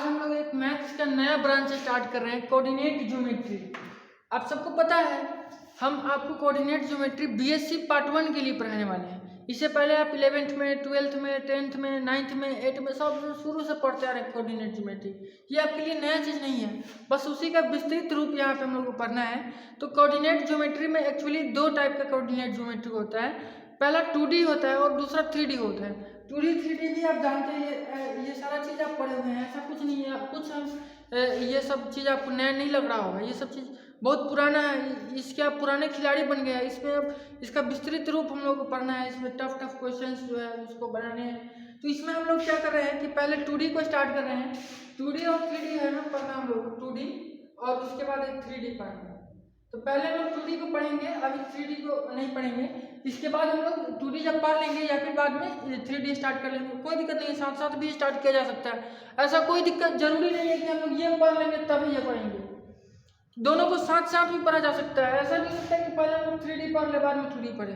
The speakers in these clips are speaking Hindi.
हम लोग एक मैथ्स का नया ब्रांच स्टार्ट कर रहे हैं, कोऑर्डिनेट ज्योमेट्री। आप सबको पता है हम आपको कोऑर्डिनेट ज्योमेट्री बीएससी पार्ट 1 के लिए पढ़ाने वाले हैं। इससे पहले आप 11th में, 12th में, 10th में, 9th में, 8th में सब शुरू से पढ़ते आ रहे हैं कोऑर्डिनेट ज्योमेट्री। ये आपके लिए नया चीज़ नहीं है, बस उसी का विस्तृत रूप यहाँ पे हम लोग को पढ़ना है। तो कोऑर्डिनेट ज्योमेट्री में एक्चुअली दो टाइप का कोऑर्डिनेट ज्योमेट्री होता है। पहला 2D होता है और दूसरा 3D होता है। 2D 3D भी आप जानते हैं, ये सारा चीज़ आप पढ़े हुए हैं, ऐसा कुछ नहीं है। कुछ ये सब चीज़ आपको नया नहीं लग रहा होगा, ये सब चीज़ बहुत पुराना है। इसके आप पुराने खिलाड़ी बन गए हैं। इसमें अब इसका विस्तृत रूप हम लोग को पढ़ना है। इसमें टफ क्वेश्चंस जो है उसको बनाने हैं। तो इसमें हम लोग क्या कर रहे हैं कि पहले 2D को स्टार्ट कर रहे हैं। 2D और 3D है ना पढ़ना हम लोग, 2D और उसके बाद एक 3D पढ़ना। तो पहले हम लोग 2D को पढ़ेंगे, अभी 3D को नहीं पढ़ेंगे। इसके बाद हम लोग 2D जब पढ़ लेंगे या फिर बाद में 3D स्टार्ट कर लेंगे, कोई दिक्कत नहीं है, साथ साथ भी स्टार्ट किया जा सकता है। ऐसा कोई दिक्कत जरूरी नहीं है कि हम लोग ये पढ़ लेंगे तभी ये पढ़ेंगे, दोनों को साथ साथ भी पढ़ा जा सकता है। ऐसा नहीं होता कि पहले हम लोग 3D पढ़ ले बाद में 2D पढ़े,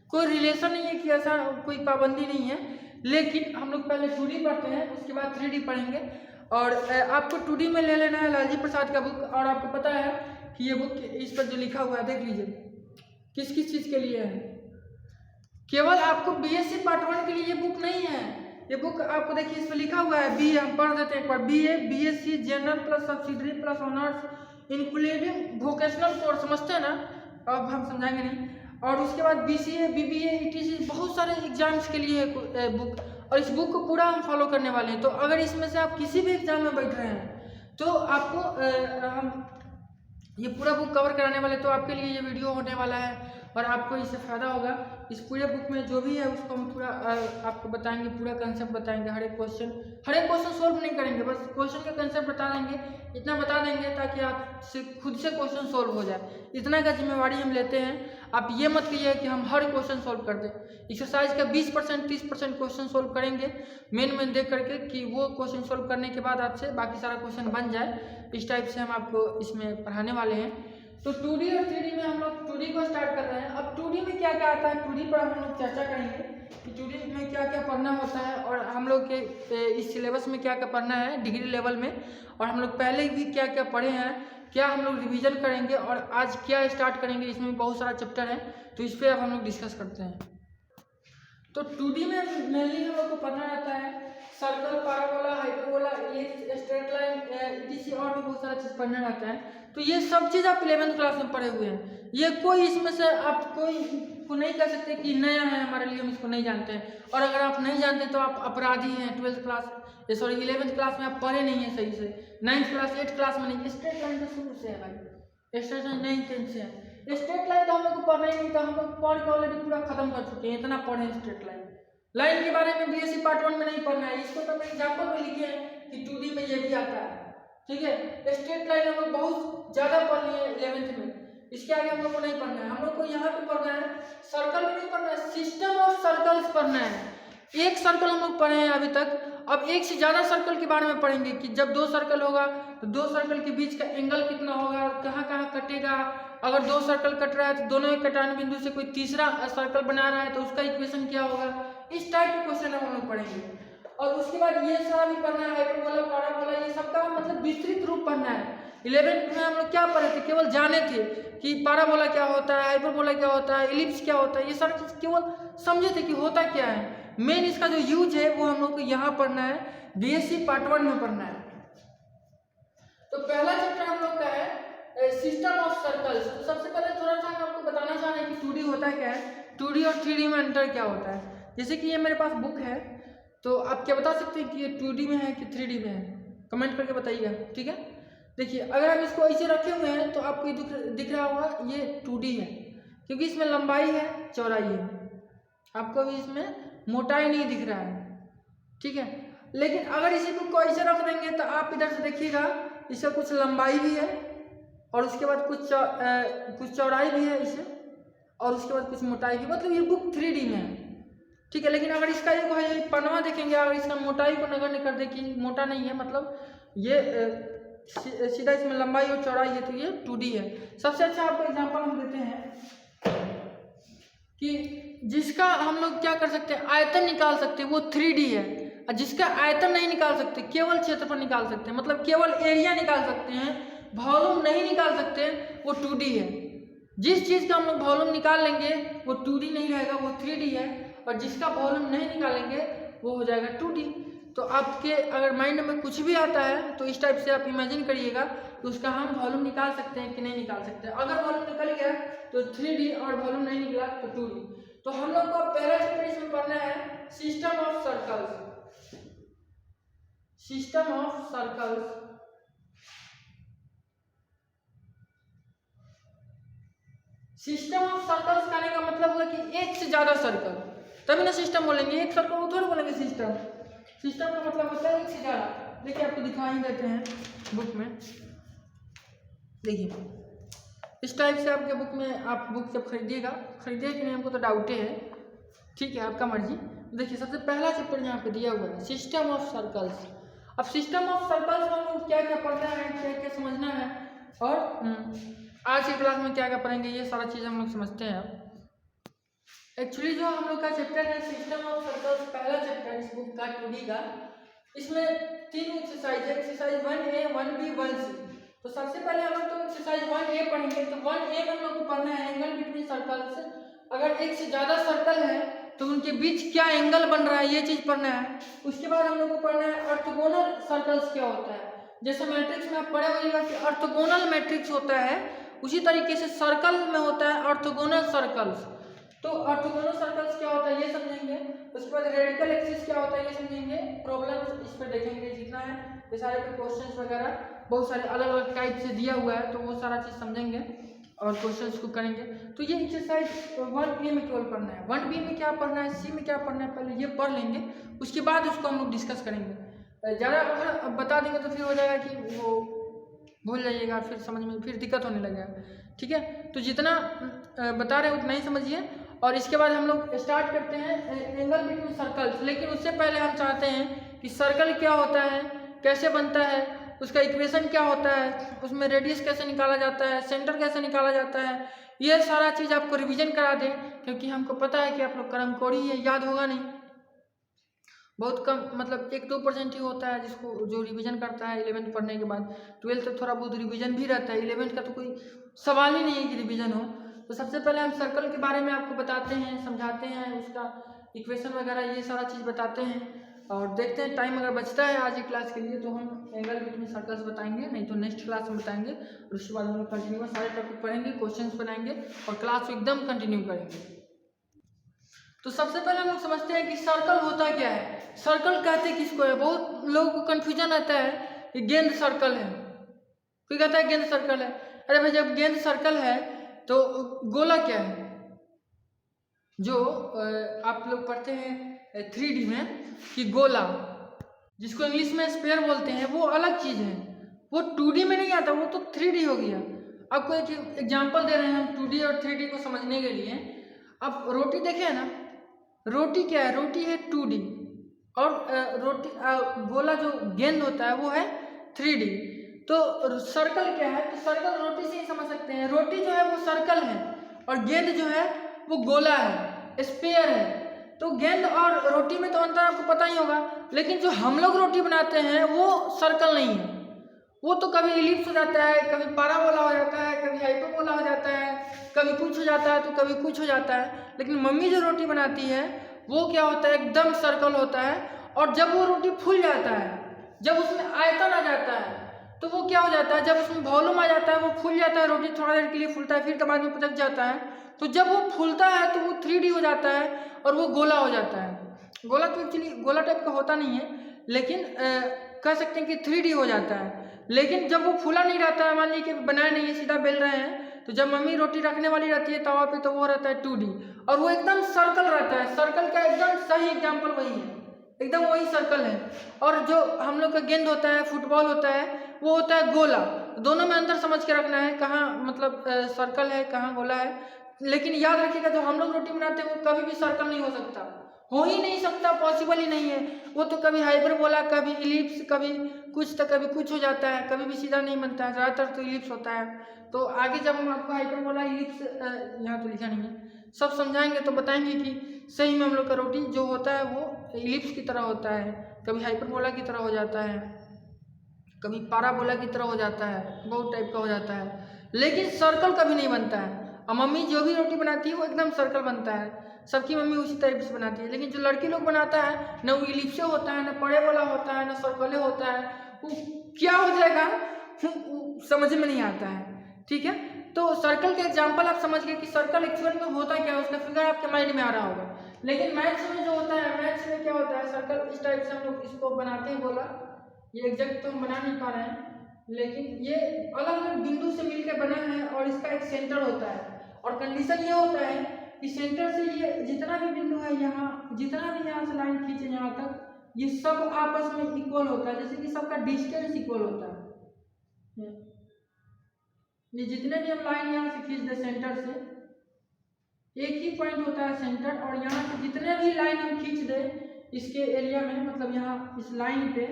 कोई रिलेशन नहीं है कि ऐसा कोई पाबंदी नहीं है। लेकिन हम लोग पहले 2D पढ़ते हैं, उसके बाद 3D पढ़ेंगे। और आपको 2D में ले लेना है लालजी प्रसाद का बुक। और आपको पता है कि ये बुक इस पर जो लिखा हुआ है देख लीजिए किस किस चीज़ के लिए है। केवल आपको बीएससी पार्ट 1 के लिए ये बुक नहीं है। ये बुक आपको देखिए इस पर लिखा हुआ है BA, हम पढ़ देते हैं एक बार। BA BSc general plus subsidiary plus honours including vocational course, समझते हैं ना, अब हम समझाएंगे नहीं। और उसके बाद BCA BBA ETC बहुत सारे एग्जाम्स के लिए है बुक। और इस बुक को पूरा हम फॉलो करने वाले हैं। तो अगर इसमें से आप किसी भी एग्जाम में बैठ रहे हैं तो आपको हम ये पूरा बुक कवर कराने वाले, तो आपके लिए ये वीडियो होने वाला है और आपको इससे फ़ायदा होगा। इस पूरे बुक में जो भी है उसको हम पूरा आपको बताएंगे, पूरा कंसेप्ट बताएंगे। हर एक क्वेश्चन सोल्व नहीं करेंगे, बस क्वेश्चन का कंसेप्ट बता देंगे, इतना बता देंगे ताकि आप से खुद से क्वेश्चन सोल्व हो जाए। इतना का जिम्मेवारी हम लेते हैं। आप ये मत कहिए कि हम हर क्वेश्चन सोल्व कर दें। एक्सरसाइज का 20% 30% क्वेश्चन सोल्व करेंगे मेन देख करके कि वो क्वेश्चन सोल्व करने के बाद आपसे बाकी सारा क्वेश्चन बन जाए। इस टाइप से हम आपको इसमें पढ़ाने वाले हैं। तो 2D और 3D में हम लोग 2D को स्टार्ट कर रहे हैं। अब 2D में क्या क्या आता है 2D पर हम लोग चर्चा करेंगे कि 2D में क्या क्या पढ़ना होता है और हम लोग के इस सिलेबस में क्या क्या पढ़ना है डिग्री लेवल में, और हम लोग पहले भी क्या क्या पढ़े हैं, क्या हम लोग रिवीजन करेंगे और आज क्या स्टार्ट करेंगे। इसमें बहुत सारा चैप्टर है, तो इस पर अब हम लोग डिस्कस करते हैं। तो 2D में मेनली हम लोग को पढ़ना रहता है circle, parabola, hyperbola, ellipse, straight line, ETC और भी बहुत सारा चीज़ पढ़ना रहता है। तो ये सब चीज़ आप 11th क्लास में पढ़े हुए हैं। ये कोई इसमें से आप कोई को नहीं कह सकते कि नया है हमारे लिए, हम इसको नहीं जानते हैं। और अगर आप नहीं जानते तो आप अपराधी हैं। 11th क्लास में आप पढ़े नहीं है सही से, 9th क्लास 8th क्लास में नहीं। स्ट्रेट लाइन तो शुरू से है भाई, स्ट्रेट लाइन 9th 10th से है। स्ट्रेट लाइन तो हम लोग को पढ़ना ही नहीं था, हम लोग पढ़ के ऑलरेडी पूरा खत्म कर चुके हैं, इतना पढ़े स्ट्रेट लाइन के बारे में बीएससी पार्ट 1 में नहीं पढ़ना है। इसको तो मैं एग्जाम्पल में लिखे हैं कि 2D में ये भी आता है, ठीक है। स्ट्रेट लाइन हम लोग बहुत ज़्यादा पढ़ लिए 11th में, इसके आगे हम लोग को नहीं पढ़ना है। हम लोग को यहाँ पे पढ़ना है सर्कल में नहीं पढ़ना है, सिस्टम ऑफ सर्कल्स पढ़ना है। एक सर्कल हम लोग पढ़े हैं अभी तक, अब एक से ज़्यादा सर्कल के बारे में पढ़ेंगे कि जब 2 सर्कल होगा तो 2 सर्कल के बीच का एंगल कितना होगा, कहाँ कहाँ कटेगा। अगर 2 सर्कल कट रहा है तो दोनों के कटान बिंदु से कोई तीसरा सर्कल बना रहा है तो उसका इक्वेशन क्या होगा। इस टाइप के क्वेश्चन हम लोग पढ़ेंगे। और उसके बाद ये सारा भी पढ़ना है, हाइपरबोला, पैराबोला, ये सबका मतलब विस्तृत रूप पढ़ना है। 11th में हम लोग क्या पढ़े थे, केवल जाने थे कि पैराबोला क्या होता है, हाइपरबोला क्या होता है, एलिप्स क्या होता है, ये सारी चीज़ केवल समझे थे कि होता क्या है। मेन इसका जो यूज है वो हम लोग को यहाँ पढ़ना है, बीएससी पार्ट 1 में पढ़ना है। तो पहला चैप्टर हम लोग का है सिस्टम ऑफ सर्कल्स। तो सबसे पहले थोड़ा सा हम आपको बताना चाह रहे हैं कि 2D होता क्या है, 2D और 3D में अंतर क्या होता है। जैसे कि ये मेरे पास बुक है, तो आप क्या बता सकते हैं कि ये 2D में है कि 3D में है, कमेंट करके बताइएगा, ठीक है। देखिए अगर हम इसको ऐसे रखे हुए हैं तो आपको ये दिख रहा होगा ये 2D है, क्योंकि इसमें लंबाई है चौड़ाई है, आपको अभी इसमें मोटाई नहीं दिख रहा है, ठीक है। लेकिन अगर इसी बुक को ऐसे रख देंगे तो आप इधर से देखिएगा इसका कुछ लंबाई भी है और उसके बाद कुछ चौड़ाई भी है इसे, और उसके बाद कुछ मोटाई भी, मतलब ये बुक 3D में है, ठीक है। लेकिन अगर इसका ये पन्ना देखेंगे, अगर इसका मोटाई को नगण्य कर दे कि मोटा नहीं है, मतलब ये सीधा इसमें लंबाई और चौड़ाई है, तो ये 2D है। सबसे अच्छा आपको एग्जांपल हम देते हैं कि जिसका हम लोग क्या कर सकते हैं, आयतन निकाल सकते हैं, वो 3D है। और जिसका आयतन नहीं निकाल सकते, केवल क्षेत्रफल निकाल सकते हैं, मतलब केवल एरिया निकाल सकते हैं, वॉल्यूम नहीं निकाल सकते, वो 2D है। जिस चीज़ का हम लोग वॉल्यूम निकाल लेंगे वो 2D नहीं रहेगा, वो 3D है, और जिसका वॉल्यूम नहीं निकालेंगे वो हो जाएगा 2D। तो आपके अगर माइंड में कुछ भी आता है तो इस टाइप से आप इमेजिन करिएगा कि उसका हम वॉल्यूम निकाल सकते हैं कि नहीं निकाल सकते। अगर वॉल्यूम निकल गया तो 3D और वॉल्यूम नहीं निकला तो 2D। तो हम लोग को पहला चैप्टर इसमें पढ़ना है system of circles. System of circles, system of circles कहने का मतलब होगा कि एक से ज्यादा सर्कल, तभी ना सिस्टम बोलेंगे। एक सर्कल को थोड़ी बोलेंगे सिस्टम। सिस्टम का मतलब होता है एक से ज्यादा। देखिए आपको दिखा ही देते हैं बुक में, देखिए इस टाइप से आपके बुक में, आप बुक जब खरीदिएगा, खरीदिए कि नहीं हमको तो डाउटे है, ठीक है आपका मर्जी। देखिए सबसे पहला चैप्टर यहाँ पे दिया हुआ है सिस्टम ऑफ सर्कल्स। अब सिस्टम ऑफ सर्कल्स में हम क्या क्या पढ़ना है, क्या क्या समझना है, और आज की क्लास में क्या क्या पढ़ेंगे, ये सारा चीज़ हम लोग समझते हैं। एक्चुअली जो हम लोग का चैप्टर है सिस्टम ऑफ सर्कल्स, पहला चैप्टर इस बुक का 2D का, इसमें 3 एक्सरसाइज है, एक्सरसाइज 1A, 1B, 1C। तो सबसे पहले हम लोग तो एक्सरसाइज 1A पढ़ेंगे। तो 1A में हम लोग को पढ़ना है एंगल बिटवीन सर्कल्स। अगर एक से ज़्यादा सर्कल है तो उनके बीच क्या एंगल बन रहा है, ये चीज़ पढ़ना है। उसके बाद हम लोग को पढ़ना है ऑर्थोगोनल सर्कल्स क्या होता है। जैसे मैट्रिक्स में आप पढ़े होइएगा कि ऑर्थोगोनल मैट्रिक्स होता है, उसी तरीके से सर्कल में होता है ऑर्थोगोनल सर्कल्स। तो ऑर्थोगोनल सर्कल्स क्या होता है ये समझेंगे। उसके बाद रेडिकल एक्सिस क्या होता है ये समझेंगे। प्रॉब्लम इस पर देखेंगे जितना है, ये सारे पे क्वेश्चंस वगैरह बहुत सारे अलग अलग टाइप से दिया हुआ है, तो वो सारा चीज़ समझेंगे और क्वेश्चंस को करेंगे। तो ये एक्सरसाइज 1A में केवल पढ़ना है। 1B में क्या पढ़ना है, C में क्या पढ़ना है, पहले ये पढ़ लेंगे, उसके बाद उसको हम लोग डिस्कस करेंगे। ज़्यादा अगर बता देंगे तो फिर हो जाएगा कि वो भूल जाइएगा, फिर समझ में फिर दिक्कत होने लगेगा, ठीक है। तो जितना बता रहे हैं उतना ही समझिए। और इसके बाद हम लोग स्टार्ट करते हैं एंगल बिटवीन सर्कल्स। लेकिन उससे पहले हम चाहते हैं कि सर्कल क्या होता है, कैसे बनता है, उसका इक्वेशन क्या होता है, उसमें रेडियस कैसे निकाला जाता है, सेंटर कैसे निकाला जाता है, ये सारा चीज़ आपको रिवीजन करा दें, क्योंकि हमको पता है कि आप लोग कर्मकोड़ी है, याद होगा नहीं, बहुत कम, मतलब 1-2% ही होता है जिसको जो रिवीजन करता है 11th पढ़ने के बाद। 12th तक थोड़ा बहुत रिवीजन भी रहता है, 11th का तो कोई सवाल ही नहीं है कि रिवीजन हो। तो सबसे पहले हम सर्कल के बारे में आपको बताते हैं, समझाते हैं, उसका इक्वेशन वगैरह ये सारा चीज़ बताते हैं, और देखते हैं टाइम अगर बचता है आज की क्लास के लिए तो हम एंगल बिटवीन सर्कल्स बताएंगे, नहीं तो नेक्स्ट क्लास में बताएंगे। और उसके बाद हम लोग कंटिन्यूअस सारे टॉपिक पढ़ेंगे, क्वेश्चंस बनाएंगे और क्लास को एकदम कंटिन्यू करेंगे। तो सबसे पहले हम लोग समझते हैं कि सर्कल होता क्या है। सर्कल कहते किसको है, बहुत लोगों को कंफ्यूजन आता है कि गेंद सर्कल है, कोई कहता है गेंद सर्कल है। अरे भाई जब गेंद सर्कल है तो गोला क्या है। जो आप लोग पढ़ते हैं 3D में कि गोला, जिसको इंग्लिश में स्फीयर बोलते हैं, वो अलग चीज़ है, वो 2D में नहीं आता, वो तो 3D हो गया। आपको एक एग्जांपल दे रहे हैं हम 2D और 3D को समझने के लिए। अब रोटी देखे ना, रोटी क्या है, रोटी है 2D, और रोटी गोला जो गेंद होता है वो है 3D। तो सर्कल क्या है, तो सर्कल रोटी से ही समझ सकते हैं। रोटी जो है वो सर्कल है और गेंद जो है वो गोला है, स्फीयर है। तो गेंद और रोटी में तो अंतर आपको पता ही होगा, लेकिन जो हम लोग रोटी बनाते हैं वो सर्कल नहीं है, वो तो कभी इलिप्स हो जाता है, कभी पैराबोला हो जाता है, कभी हाइपरबोला हो जाता है, कभी कुछ हो जाता है तो कभी कुछ हो जाता है। लेकिन मम्मी जो रोटी बनाती है वो क्या होता है, एकदम सर्कल होता है। और जब वो रोटी फूल जाता है, जब उसमें आयतन आ जाता है, तो वो क्या हो जाता है, जब उसमें वॉल्यूम आ जाता है, वो फूल जाता है, रोटी थोड़ा देर के लिए फूलता है, फिर बाद में पचक जाता है। तो जब वो फूलता है तो वो 3D हो जाता है और वो गोला हो जाता है। गोला तो एक्चुअली गोला टाइप का होता नहीं है, लेकिन कह सकते हैं कि 3D हो जाता है। लेकिन जब वो फूला नहीं रहता है, मान लीजिए कि बनाया नहीं है, सीधा बेल रहे हैं, तो जब मम्मी रोटी रखने वाली रहती है तवा पे, तो वो रहता है 2D, और वो एकदम सर्कल रहता है। सर्कल का एकदम सही एग्जाम्पल वही है, एकदम वही सर्कल है। और जो हम लोग का गेंद होता है, फुटबॉल होता है, वो होता है गोला। दोनों में अंतर समझ के रखना है, कहाँ मतलब सर्कल है, कहाँ गोला है। लेकिन याद रखिएगा जो हम लोग रोटी बनाते हैं वो कभी भी सर्कल नहीं हो सकता, हो ही नहीं सकता, पॉसिबल ही नहीं है। वो तो कभी हाइपरबोला, कभी इलिप्स, कभी कुछ तो कभी कुछ हो जाता है, कभी भी सीधा नहीं बनता है, ज़्यादातर तो इलिप्स होता है। तो आगे जब हम आपको हाइपरबोला, इलिप्स, यहाँ तो लिखा नहीं है, सब समझाएंगे तो बताएंगे कि सही में हम लोग का रोटी जो होता है वो इलिप्स की तरह होता है, कभी हाइपरबोला की तरह हो जाता है, कभी पाराबोला की तरह हो जाता है, बहुत टाइप का हो जाता है, लेकिन सर्कल कभी नहीं बनता है। और मम्मी जो भी रोटी बनाती है वो एकदम सर्कल बनता है, सबकी मम्मी उसी टाइप से बनाती है। लेकिन जो लड़की लोग बनाता है ना वो इलिप्से होता है, ना पड़े वाला होता है, ना सर्कले होता है, वो क्या हो जाएगा वो समझ में नहीं आता है। ठीक है, तो सर्कल के एग्जाम्पल आप समझ गए कि सर्कल एक्चुअल में होता क्या है, उसका फिगर आपके माइंड में आ रहा होगा। लेकिन मैथ्स में जो होता है, मैथ्स में क्या होता है, सर्कल इस टाइप से हम लोग इसको बनाते हैं बोला, ये एग्जैक्ट तो हम बना नहीं पा रहे हैं, लेकिन ये अलग अलग बिंदु से मिलकर बना है और इसका एक सेंटर होता है। और कंडीशन ये होता है कि सेंटर से ये जितना भी बिंदु है यहाँ, जितना भी यहाँ से लाइन खींचे यहाँ तक, ये सब आपस में इक्वल होता है, जैसे कि सबका डिस्टेंस इक्वल होता है। ये जितने भी हम लाइन यहाँ से खींच दे सेंटर से, एक ही पॉइंट होता है सेंटर, और यहाँ से जितने भी लाइन हम खींच दे इसके एरिया में, मतलब यहाँ इस लाइन पे,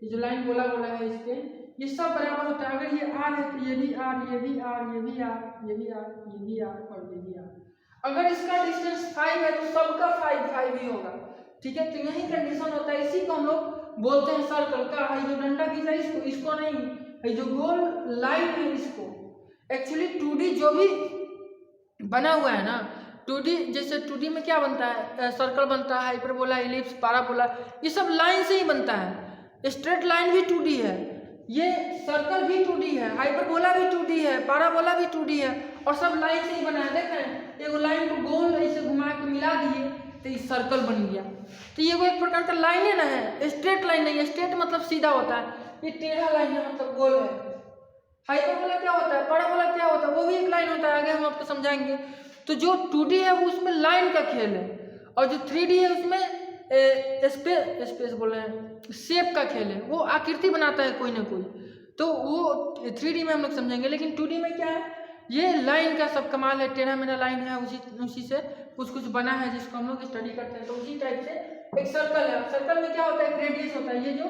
ये जो लाइन बोला है इस पे, ये सब बराबर होता है। अगर ये आर है तो ये भी आर, ये भी आर, ये भी आर, ये भी आर, ये भी आर और ये भी आर। अगर इसका डिस्टेंस 5 है तो सबका 5 ही होगा। ठीक है, तो यही कंडीशन होता है, इसी को हम लोग बोलते हैं सर्कल का। जो डंडा खींचा इसको नहीं, जो गोल लाइन है इसको। एक्चुअली 2D जो भी बना हुआ है ना, 2D जैसे 2D में क्या बनता है, सर्कल बनता है, हाइपरबोला, इलिप्स, पाराबोला, ये सब लाइन से ही बनता है। स्ट्रेट लाइन भी 2D है, ये सर्कल भी 2D है, हाइपरबोला भी 2D है, पाराबोला भी 2D है, और सब लाइन से ही बना है। देख रहे हैं, एक लाइन को गोल ऐसे घुमा के मिला दिए तो ये सर्कल बन गया। तो ये वो एक प्रकार का लाइन है ना, है स्ट्रेट लाइन नहीं है। स्ट्रेट मतलब सीधा होता है, ये टेढ़ा लाइन है मतलब गोल है। हाइपरबोला क्या होता है, पाराबोला क्या होता है, वो भी एक लाइन होता है, आगे हम आपको समझाएंगे। तो जो 2D है वो उसमें लाइन का खेल है, और जो 3D है उसमें स्पेस बोल रहे हैं, शेप का खेल है, वो आकृति बनाता है कोई ना कोई। तो वो 3D में हम लोग समझेंगे। लेकिन 2D में क्या है, ये लाइन का सब कमाल है, टेढ़ा मेढ़ा लाइन है, उसी से कुछ बना है जिसको हम लोग स्टडी करते हैं। तो उसी टाइप से एक सर्कल है। सर्कल में क्या होता है, एक रेडियस होता है, ये जो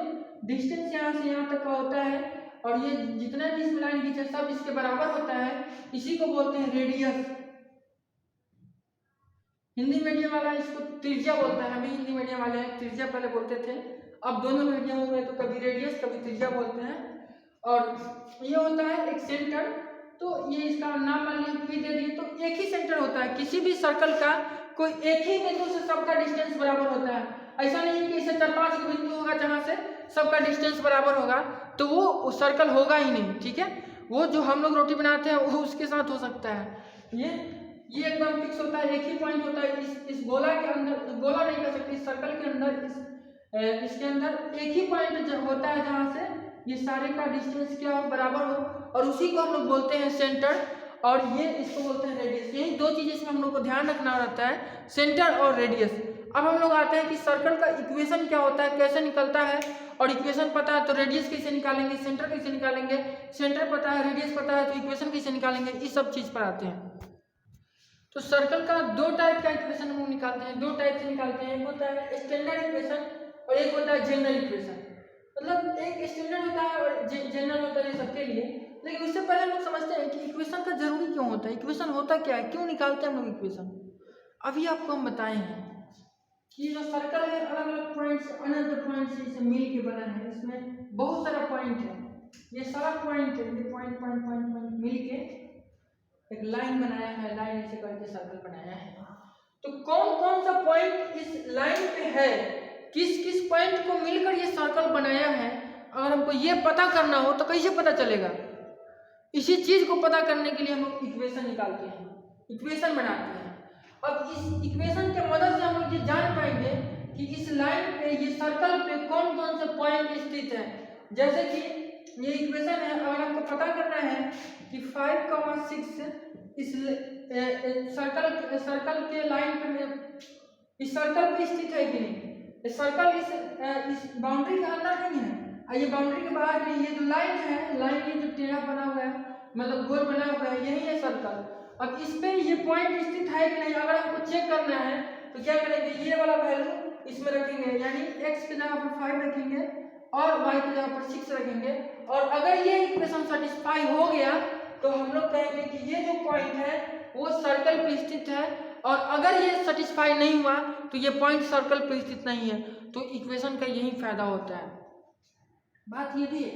डिस्टेंस यहाँ से यहाँ तक का होता है, और ये जितने भी इसमें लाइन खींचे सब इसके बराबर होता है, इसी को बोलते हैं रेडियस। हिंदी मीडियम वाला इसको त्रिज्या बोलता है, हम भी हिंदी मीडियम वाले हैं, त्रिज्या पहले बोलते थे, अब दोनों मीडियमों में तो कभी रेडियस कभी त्रिज्या बोलते हैं। और ये होता है एक सेंटर, तो ये इसका नाम मान लीजिए P दे दिए, तो एक ही सेंटर होता है। किसी भी सर्कल का कोई एक ही बिंदु से सबका डिस्टेंस बराबर होता है। ऐसा नहीं कि इसे 4-5 बिंदु होगा जहाँ से सबका डिस्टेंस बराबर होगा, तो वो सर्कल होगा ही नहीं। ठीक है, वो जो हम लोग रोटी बनाते हैं वो उसके साथ हो सकता है। ये एकदम फिक्स होता है, एक ही पॉइंट होता है। इस गोला के अंदर, गोला नहीं कर सकते, इस सर्कल के अंदर, इसके अंदर एक ही पॉइंट होता है जहाँ से ये सारे का डिस्टेंस क्या हो, बराबर हो, और उसी को हम लोग बोलते हैं सेंटर, और ये इसको बोलते हैं रेडियस। यही दो चीज़ें इसमें हम लोग को ध्यान रखना रहता है, सेंटर और रेडियस। अब हम लोग आते हैं कि सर्कल का इक्वेशन क्या होता है, कैसे निकलता है, और इक्वेशन पता है तो रेडियस कैसे निकालेंगे, सेंटर कैसे निकालेंगे, सेंटर पता है, रेडियस पता है तो इक्वेशन कैसे निकालेंगे, इस सब चीज़ पर आते हैं। तो सर्कल का 2 टाइप का इक्वेशन हम लोग निकालते हैं, 2 टाइप से निकालते हैं। एक होता है स्टैंडर्ड इक्वेशन और एक होता है जनरल इक्वेशन। मतलब एक स्टैंडर्ड होता है और जनरल होता है सबके लिए। लेकिन उससे पहले हम लोग समझते हैं कि इक्वेशन का जरूरी क्यों होता है, इक्वेशन होता क्या है, क्यों निकालते हैं हम लोग इक्वेशन। अभी आपको हम बताए हैं कि जो सर्कल है अलग अलग पॉइंट्स, अनंत पॉइंट से इसे मिल के बना है, इसमें बहुत सारा पॉइंट है, ये सारा पॉइंट है, ये पॉइंट पॉइंट पॉइंट पॉइंट मिल के एक लाइन बनाया है, लाइन ऐसे करके सर्कल बनाया है। तो कौन कौन सा पॉइंट इस लाइन पे है, किस किस पॉइंट को मिलकर ये सर्कल बनाया है, अगर हमको ये पता करना हो तो कैसे पता चलेगा। इसी चीज को पता करने के लिए हम लोग इक्वेशन निकालते हैं, इक्वेशन बनाते हैं। अब इस इक्वेशन के मदद से हम लोग ये जान पाएंगे कि इस लाइन पे, ये सर्कल पे कौन कौन से पॉइंट स्थित है। जैसे कि ये इक्वेशन है, अगर हमको पता करना है कि 5,6 इस सर्कल के लाइन पे, इस सर्कल पे स्थित है कि नहीं, सर्कल इस बाउंड्री के अंदर नहीं है, ये बाउंड्री के बाहर नहीं। ये जो लाइन है, लाइन ये जो टेढ़ा बना हुआ है, मतलब गोल बना हुआ है, यही है सर्कल। अब इस पे ये पॉइंट स्थित है कि नहीं, अगर हमको चेक करना है तो क्या करेंगे, ये वाला वैल्यू इसमें रखेंगे, यानी x की जगह पर 5 रखेंगे और y की जगह पर 6 रखेंगे। और अगर ये इक्वेशन सेटिस्फाई हो गया तो हम लोग कहेंगे कि ये जो पॉइंट है वो सर्कल पे स्थित है, और अगर ये सेटिस्फाई नहीं हुआ तो ये पॉइंट सर्कल पे स्थित नहीं है। तो इक्वेशन का यही फायदा होता है। बात ये भी है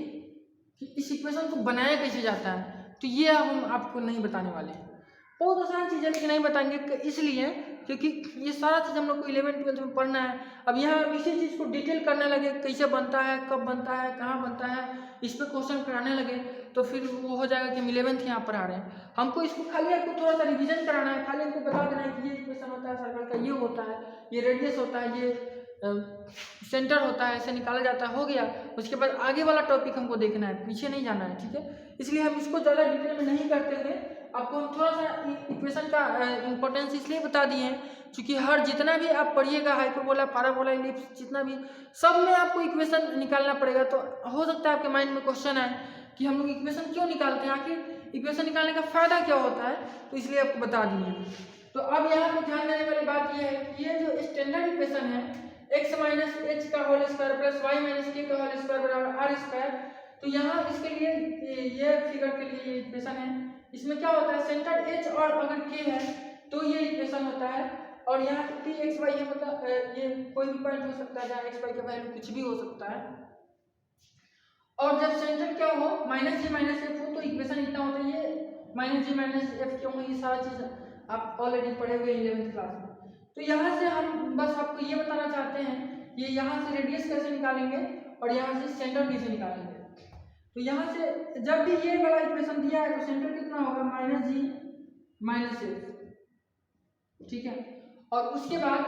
कि इस इक्वेशन को बनाया कैसे जाता है, तो ये हम आपको नहीं बताने वाले हैं। बहुत आसान चीज़ है लेकिन नहीं बताएंगे, इसलिए क्योंकि ये सारा चीज़ हम लोग को 11th-12th में पढ़ना है। अब यहाँ इसी चीज़ को डिटेल करने लगे, कैसे बनता है, कब बनता है, कहाँ बनता है, इस पर क्वेश्चन कराने लगे तो फिर वो हो जाएगा कि हम 11th यहाँ पर आ रहे हैं। हमको इसको खाली आपको थोड़ा सा रिविजन कराना है, खाली हमको बता देना है कि ये इक्वेशन होता है सर्कल का, ये होता है, ये रेडियस होता है, ये सेंटर होता है, ऐसे निकाला जाता है, हो गया। उसके बाद आगे वाला टॉपिक हमको देखना है, पीछे नहीं जाना है, ठीक है। इसलिए हम इसको ज़्यादा डिटेल में नहीं करते हुए आपको हम थोड़ा सा इक्वेशन का इम्पोर्टेंस इसलिए बता दिए हैं क्योंकि हर जितना भी आप पढ़िएगा हाइपरबोला, पैराबोला, इलिप्स, जितना भी सब में आपको इक्वेशन निकालना पड़ेगा। तो हो सकता है आपके माइंड में क्वेश्चन आए कि हम लोग इक्वेशन क्यों निकालते हैं, आखिर इक्वेशन निकालने का फायदा क्या होता है, तो इसलिए आपको बता दिए। तो अब यहाँ पर ध्यान देने वाली बात यह है कि ये जो स्टैंडर्ड इक्वेशन है x माइनस एच का whole square plus y minus k का होल स्क्वायर बराबर आर स्क्वायर, तो यहाँ इसके लिए ये फिगर के लिए ये इक्वेशन है। इसमें क्या होता है, सेंटर h और अगर k है तो ये इक्वेशन होता है, और यहाँ p x y है, मतलब ये कोई भी पॉइंट हो सकता है जहाँ x y का वैल्यू कुछ भी हो सकता है। और जब सेंटर क्या हो माइनस जी माइनस एफ हो तो इक्वेशन इतना होता है, ये माइनस जी माइनस एफ क्यों है, ये सारा चीज आप ऑलरेडी पढ़े हुए 11th क्लास में। तो यहाँ से हम बस आपको ये बताना चाहते हैं ये यहाँ से रेडियस कैसे निकालेंगे और यहाँ से सेंटर कैसे निकालेंगे। तो यहाँ से जब भी ये वाला इक्वेशन दिया है तो सेंटर कितना होगा, माइनस जी माइनस एफ, ठीक है। और उसके बाद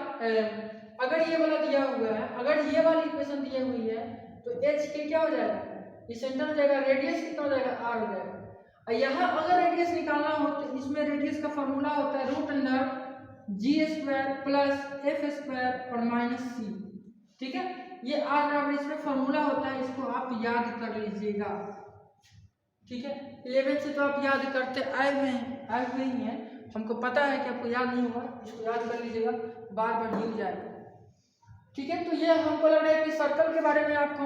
अगर ये वाला दिया हुआ है, अगर ये वाली इक्वेशन दी हुई है तो एच के क्या हो जाएगा, ये सेंटर हो जाएगा, रेडियस कितना हो जाएगा, आर हो जाएगा। और यहाँ अगर रेडियस निकालना हो तो इसमें रेडियस का फॉर्मूला होता है रूट अंडर जी स्क्वायर प्लस एफ स्क्वायर और माइनस सी, ठीक है। ये आर बराबर इसमें फॉर्मूला होता है, इसको आप याद कर लीजिएगा, ठीक है। 11th से तो आप याद करते आए हुए ही हैं, हमको पता है कि आपको याद नहीं होगा, इसको याद कर लीजिएगा, बार बार यूज जाएगा, ठीक है। तो ये हमको लग रहा है कि सर्कल के बारे में आपको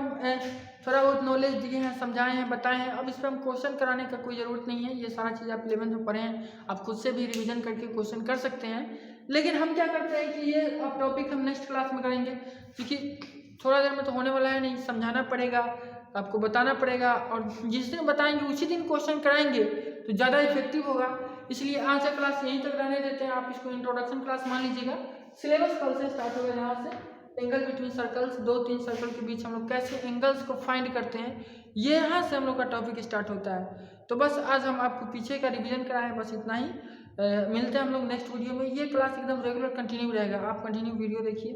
थोड़ा बहुत नॉलेज दिए हैं, समझाए हैं, बताए हैं। अब इस पर हम क्वेश्चन कराने का कोई ज़रूरत नहीं है, ये सारा चीज़ आप 11th में पढ़े हैं, आप खुद से भी रिवीजन करके क्वेश्चन कर सकते हैं। लेकिन हम क्या करते हैं कि ये अब टॉपिक हम नेक्स्ट क्लास में करेंगे, क्योंकि थोड़ा देर में तो होने वाला है नहीं, समझाना पड़ेगा, आपको बताना पड़ेगा, और जिस दिन बताएंगे उसी दिन क्वेश्चन कराएंगे तो ज़्यादा इफेक्टिव होगा। इसलिए आज का क्लास यहीं तक रहने देते हैं, आप इसको इंट्रोडक्शन क्लास मान लीजिएगा। सिलेबस कल से स्टार्ट होगा, जहाँ से एंगल बिटवीन सर्कल्स, 2-3 सर्कल के बीच हम लोग कैसे एंगल्स को फाइंड करते हैं, ये यहाँ से हम लोग का टॉपिक स्टार्ट होता है। तो बस आज हम आपको पीछे का रिवीजन कराएं, बस इतना ही। मिलते हैं हम लोग नेक्स्ट वीडियो में। ये क्लास एकदम रेगुलर कंटिन्यू रहेगा, आप कंटिन्यू वीडियो देखिए।